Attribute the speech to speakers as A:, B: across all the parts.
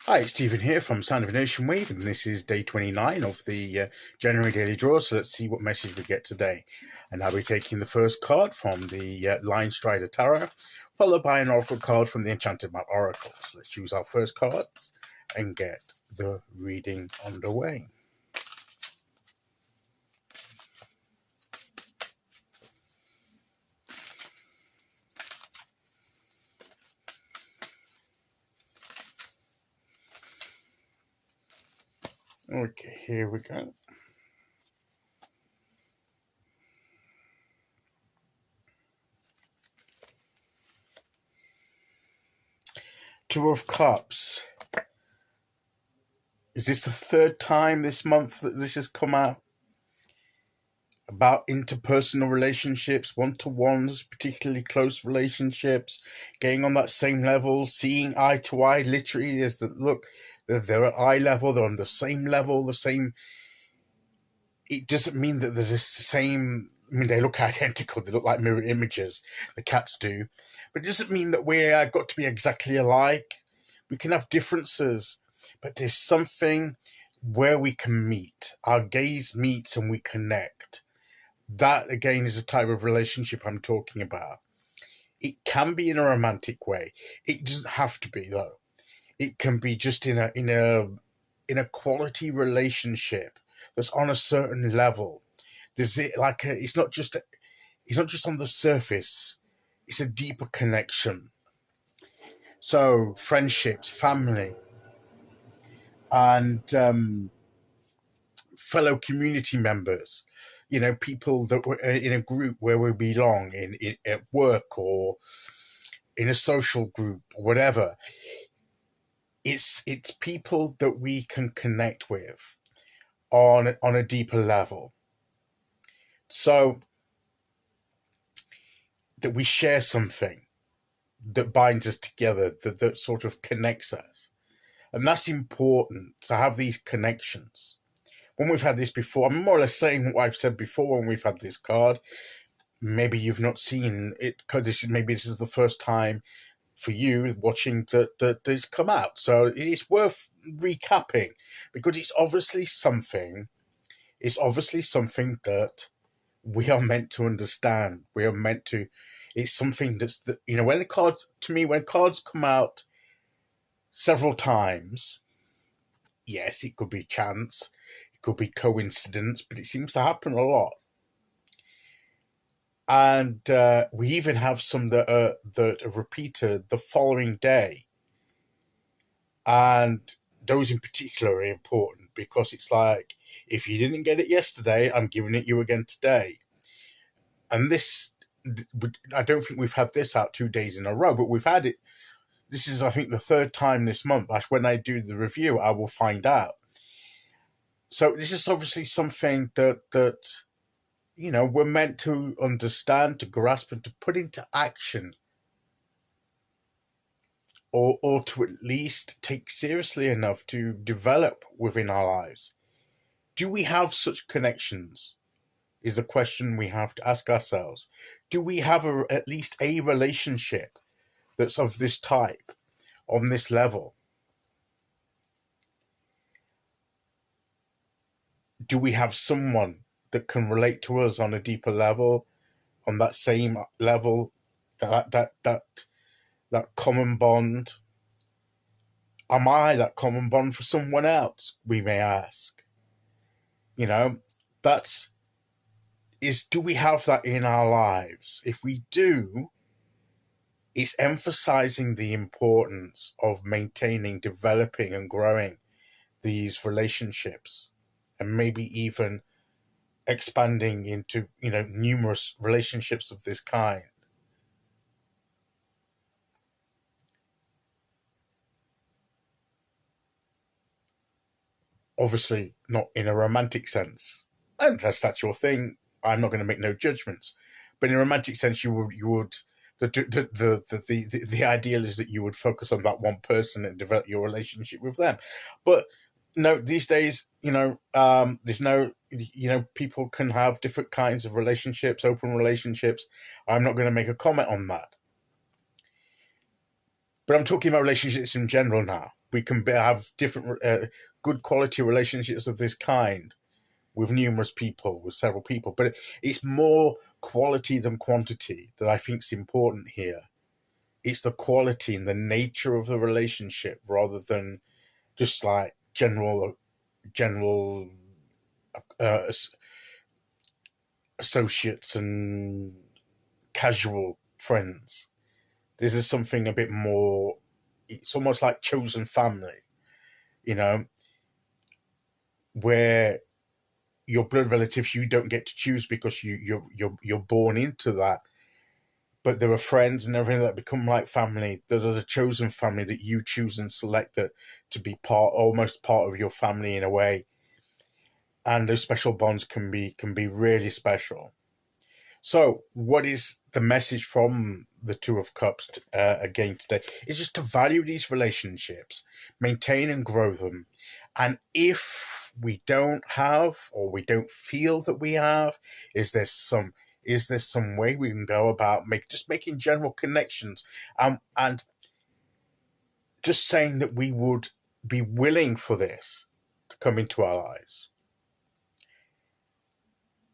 A: Hi, it's Stephen here from Sound of a Nation Wave, and this is day 29 of the January daily draw. So let's see what message we get today. And I'll be taking the first card from the Linestrider Tarot, followed by an oracle card from the Enchanted Map Oracle. So let's use our first cards and get the reading underway. Okay, here we go. Two of Cups. Is this the third time this month that this has come out? About interpersonal relationships, one-to-ones, particularly close relationships, getting on that same level, seeing eye to eye, literally, is that, look, they're at eye level, they're on the same level, the same. It doesn't mean that they're the same. I mean, they look identical, they look like mirror images, the cats do, but it doesn't mean that we're got to be exactly alike. We can have differences, but there's something where we can meet. Our gaze meets and we connect. That, again, is the type of relationship I'm talking about. It can be in a romantic way. It doesn't have to be, though. It can be just in a quality relationship that's on a certain level. There's like it's not just on the surface. It's a deeper connection. So friendships, family, and fellow community members. You know, people that were in a group where we belong, in at work or in a social group or whatever. It's people that we can connect with on a deeper level. So that we share something that binds us together, that sort of connects us. And that's important, to have these connections. When we've had this before, I'm more or less saying what I've said before when we've had this card. Maybe you've not seen it, maybe this is the first time for you watching that this come out. So it's worth recapping, because it's obviously something that we are meant to understand. We are meant to, it's something that's, when cards come out several times, yes, it could be chance, it could be coincidence, but it seems to happen a lot. And we even have some that are repeated the following day. And those in particular are important, because it's like, if you didn't get it yesterday, I'm giving it you again today. And this, I don't think we've had this out 2 days in a row, but we've had it. This is, I think, the third time this month. When I do the review, I will find out. So this is obviously something that we're meant to understand, to grasp, and to put into action, or to at least take seriously enough to develop within our lives. Do we have such connections? Is the question we have to ask ourselves. Do we have at least a relationship that's of this type, on this level? Do we have someone that can relate to us on a deeper level, on that same level, that common bond? Am I that common bond for someone else, we may ask? Do we have that in our lives? If we do, it's emphasizing the importance of maintaining, developing, and growing these relationships, and maybe even expanding into, numerous relationships of this kind. Obviously, not in a romantic sense, unless that's your thing. I'm not going to make no judgments. But in a romantic sense, you would. The ideal is that you would focus on that one person and develop your relationship with them. But no, these days, there's no, people can have different kinds of relationships, open relationships. I'm not going to make a comment on that. But I'm talking about relationships in general now. we can have different good quality relationships of this kind with numerous people, with several people. But it's more quality than quantity that I think is important here. It's the quality and the nature of the relationship rather than just like general associates and casual friends. This is something a bit more, it's almost like chosen family, you know, where your blood relatives you don't get to choose because you're born into that, but there are friends and everything that become like family, that are the chosen family that you choose and select that to be almost part of your family in a way. And those special bonds can be really special. So what is the message from the Two of Cups again today? It's just to value these relationships, maintain and grow them. And if we don't have, or we don't feel that we have, is there some way we can go about making general connections, and just saying that we would be willing for this to come into our lives?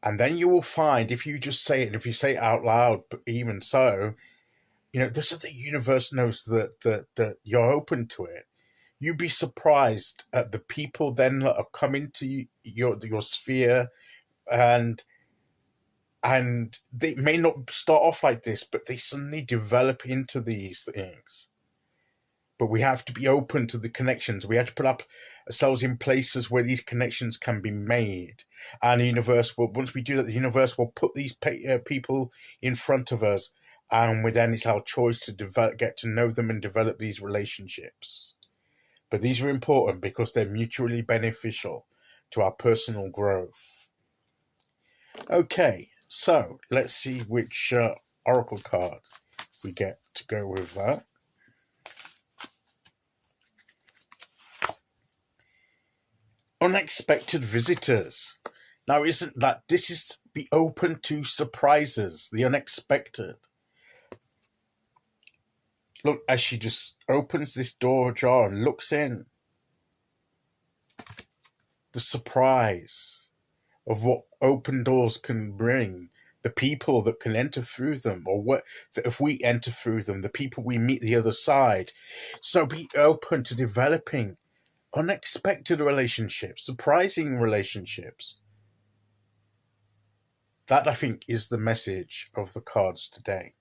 A: And then you will find, if you just say it, and if you say it out loud, but even so, just so the universe knows that you're open to it. You'd be surprised at the people then that are coming to your sphere, and they may not start off like this, but they suddenly develop into these things. But we have to be open to the connections. We have to put ourselves in places where these connections can be made. And the universe will, once we do that, the universe will put these people in front of us. And then it's our choice to get to know them and develop these relationships. But these are important because they're mutually beneficial to our personal growth. Okay, so let's see which oracle card we get to go with that. Unexpected visitors. Now, isn't that this is be open to surprises, the unexpected? Look, as she just opens this door ajar and looks in, the surprise of what open doors can bring, the people that can enter through them, or what if we enter through them, the people we meet the other side. So be open to developing unexpected relationships, surprising relationships. That, I think, is the message of the cards today.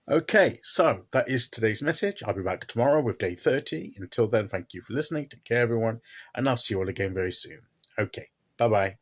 A: Okay, so that is today's message. I'll be back tomorrow with day 30. Until then, thank you for listening. Take care, everyone, and I'll see you all again very soon. Okay, bye-bye.